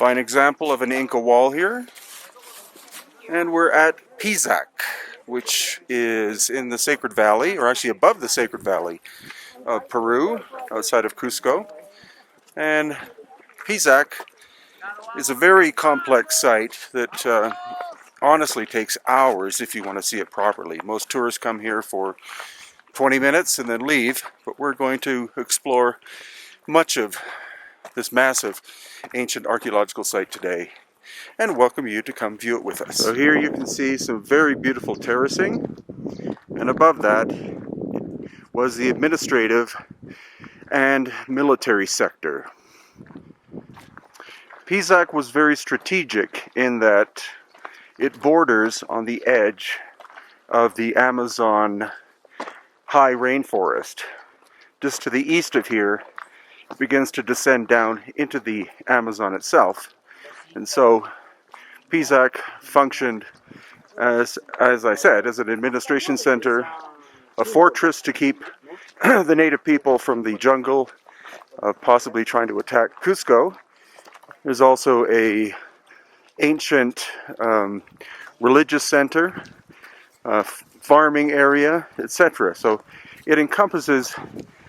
Fine example of an Inca wall here. And we're at Pisaq, which is in the Sacred Valley, or actually above the Sacred Valley of Peru, outside of Cusco. And Pisaq is a very complex site that honestly takes hours if you want to see it properly. Most tourists come here for 20 minutes and then leave, but we're going to explore much of this massive ancient archaeological site today and welcome you to come view it with us. So here you can see some very beautiful terracing, and above that was the administrative and military sector. Pisaq was very strategic in that it borders on the edge of the Amazon high rainforest. Just to the east of here, it begins to descend down into the Amazon itself. And so Pisaq functioned as I said, as an administration center, a fortress to keep the native people from the jungle of possibly trying to attack Cusco. There's also a ancient religious center, farming area, etc. So it encompasses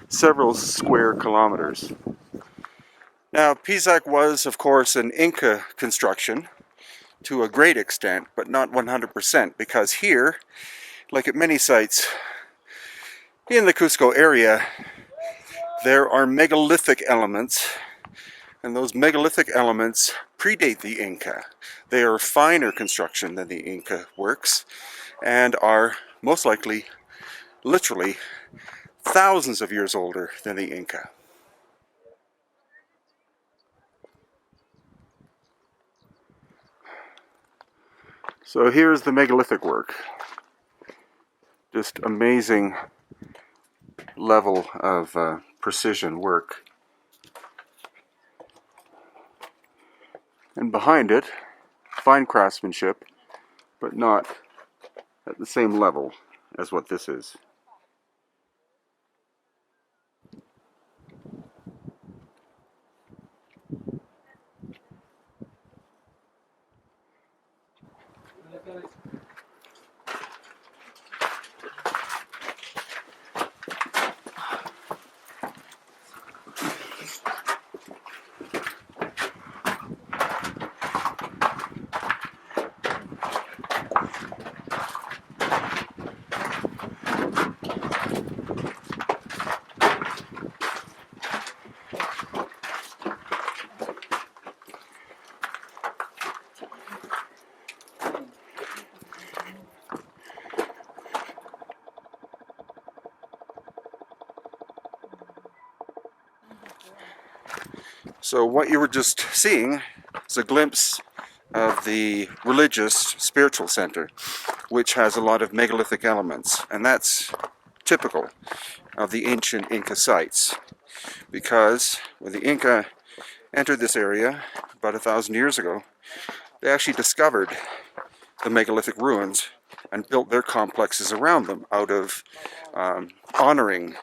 several square kilometers. Now, Pisaq was, of course, an Inca construction to a great extent, but not 100%, because here, like at many sites in the Cusco area, there are megalithic elements, and those megalithic elements predate the Inca. They are finer construction than the Inca works, and are most likely, literally, thousands of years older than the Inca. So here's the megalithic work. Just amazing level of precision work. And behind it, fine craftsmanship, but not at the same level as what this is. So what you were just seeing is a glimpse of the religious spiritual center, which has a lot of megalithic elements, and that's typical of the ancient Inca sites, because when the Inca entered this area about 1,000 years ago, they actually discovered the megalithic ruins and built their complexes around them out of honoring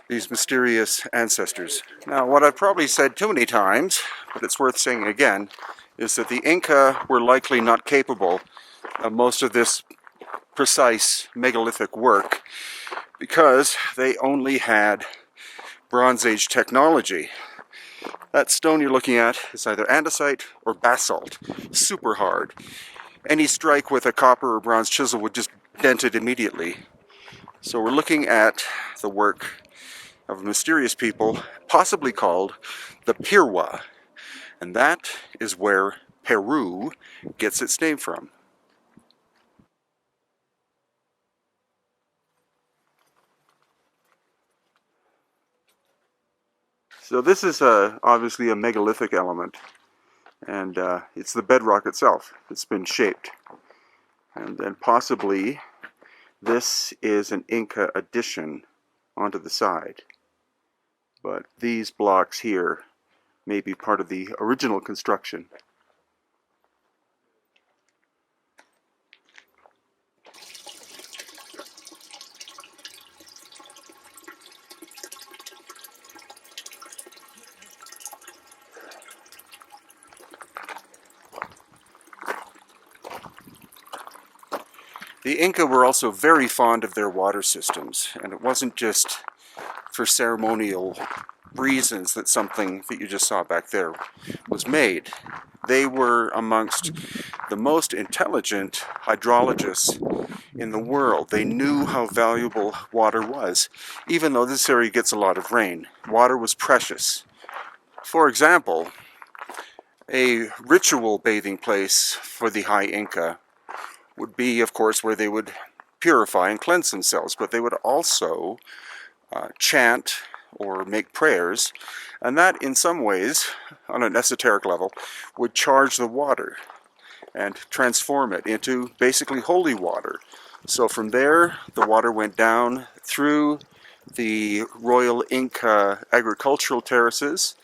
these mysterious ancestors. Now, what I've probably said too many times, but it's worth saying again, is that the Inca were likely not capable of most of this precise megalithic work because they only had Bronze Age technology. That stone you're looking at is either andesite or basalt, super hard. Any strike with a copper or bronze chisel would just dent it immediately. So we're looking at the work of a mysterious people, possibly called the Pirwa, and that is where Peru gets its name from. So this is obviously a megalithic element, and it's the bedrock itself that's been shaped. And then possibly this is an Inca addition onto the side. But these blocks here may be part of the original construction. The Inca were also very fond of their water systems, and it wasn't just for ceremonial reasons that something that you just saw back there was made. They were amongst the most intelligent hydrologists in the world. They knew how valuable water was. Even though this area gets a lot of rain, water was precious. For example, a ritual bathing place for the High Inca would be, of course, where they would purify and cleanse themselves, but they would also chant or make prayers, and that in some ways, on an esoteric level, would charge the water and transform it into basically holy water. So from there, the water went down through the Royal Inca agricultural terraces,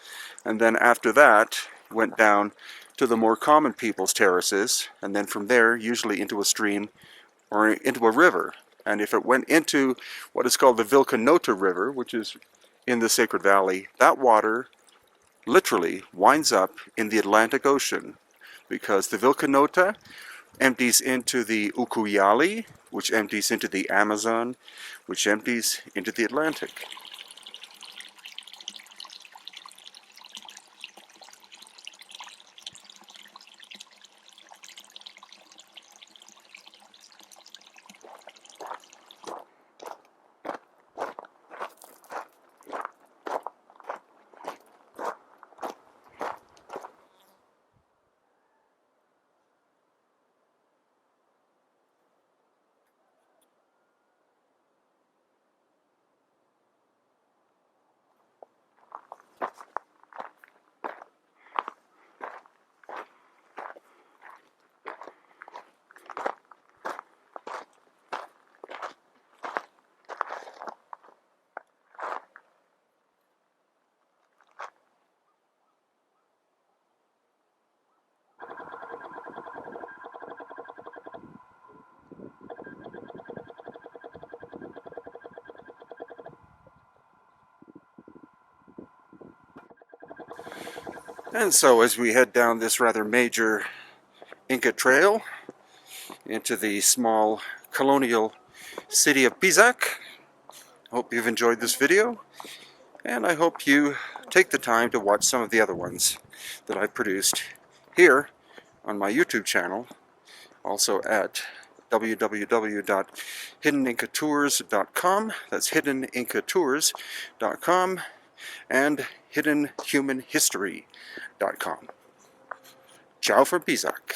and then after that went down to the more common people's terraces, and then from there usually into a stream or into a river. And if it went into what is called the Vilcanota River, which is in the Sacred Valley, that water literally winds up in the Atlantic Ocean, because the Vilcanota empties into the Ucayali, which empties into the Amazon, which empties into the Atlantic. And so as we head down this rather major Inca trail into the small colonial city of Pisaq, I hope you've enjoyed this video, and I hope you take the time to watch some of the other ones that I produced here on my YouTube channel, also at www.hiddenincatours.com. That's hiddenincatours.com and hiddenhumanhistory.com. Ciao from Pisaq.